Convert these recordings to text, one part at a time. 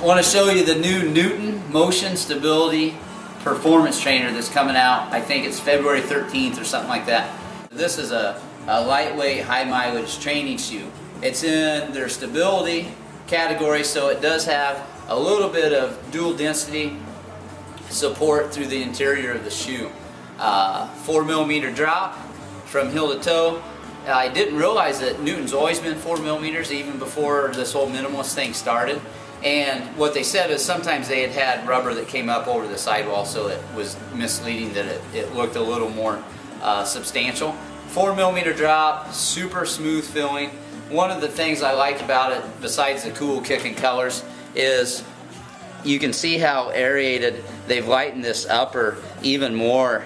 want to show you the new Newton Motion Stability Performance Trainer that's coming out. I think it's February 13th or something like that. This is a lightweight, high mileage training shoe. It's in their stability category, so it does have a little bit of dual density support through the interior of the shoe. 4mm drop from heel to toe. I didn't realize that Newton's always been 4mm even before this whole minimalist thing started. And what they said is sometimes they had rubber that came up over the sidewall, so it was misleading that it looked a little more substantial. 4mm drop, super smooth feeling. One of the things I like about it, besides the cool kicking colors, is you can see how aerated they've lightened this upper even more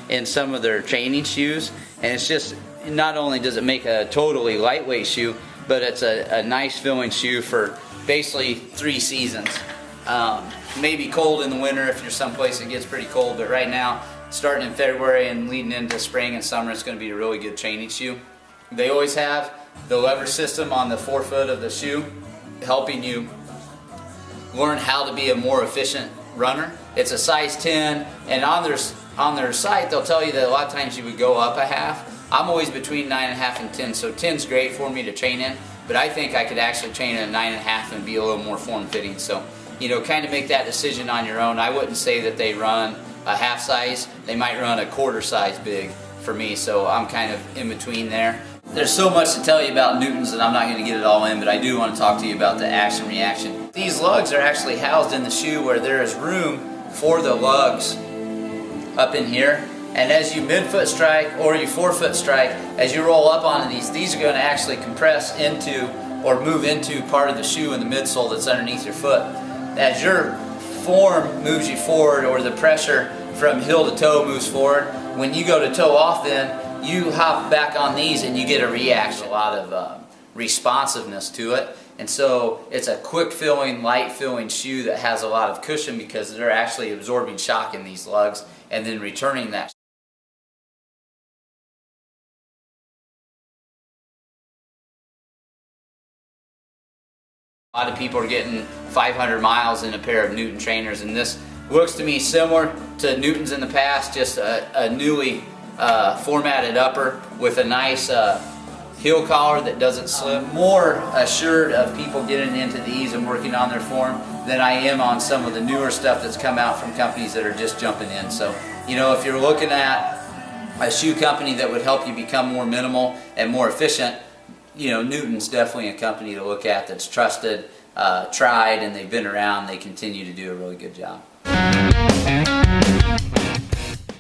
in some of their training shoes. And it's just, not only does it make a totally lightweight shoe, but it's a nice feeling shoe for basically 3 seasons. Maybe cold in the winter if you're someplace that gets pretty cold, but right now, starting in February and leading into spring and summer, it's going to be a really good training shoe. They always have the lever system on the forefoot of the shoe, helping you learn how to be a more efficient runner. It's a size 10, and on their site they'll tell you that a lot of times you would go up a half. I'm always between 9.5 and 10, so 10's great for me to train in, but I think I could actually train in a 9.5 and be a little more form-fitting. So, you know, kind of make that decision on your own. I wouldn't say that they run a half size. They might run a quarter size big for me, so I'm kind of in between there. There's so much to tell you about Newtons that I'm not going to get it all in, but I do want to talk to you about the action reaction. These lugs are actually housed in the shoe where there is room for the lugs up in here. And as you midfoot strike or you forefoot strike, as you roll up onto these are going to actually compress into or move into part of the shoe in the midsole that's underneath your foot. As your form moves you forward, or the pressure from heel to toe moves forward, when you go to toe off, then you hop back on these and you get a reaction, a lot of responsiveness to it. And so it's a quick feeling, light feeling shoe that has a lot of cushion because they're actually absorbing shock in these lugs and then returning that. A lot of people are getting 500 miles in a pair of Newton trainers, and this looks to me similar to Newton's in the past, just a newly formatted upper with a nice heel collar that doesn't slip. More assured of people getting into these and working on their form than I am on some of the newer stuff that's come out from companies that are just jumping in. So, you know, if you're looking at a shoe company that would help you become more minimal and more efficient, you know, Newton's definitely a company to look at that's trusted, tried, and they've been around. They continue to do a really good job.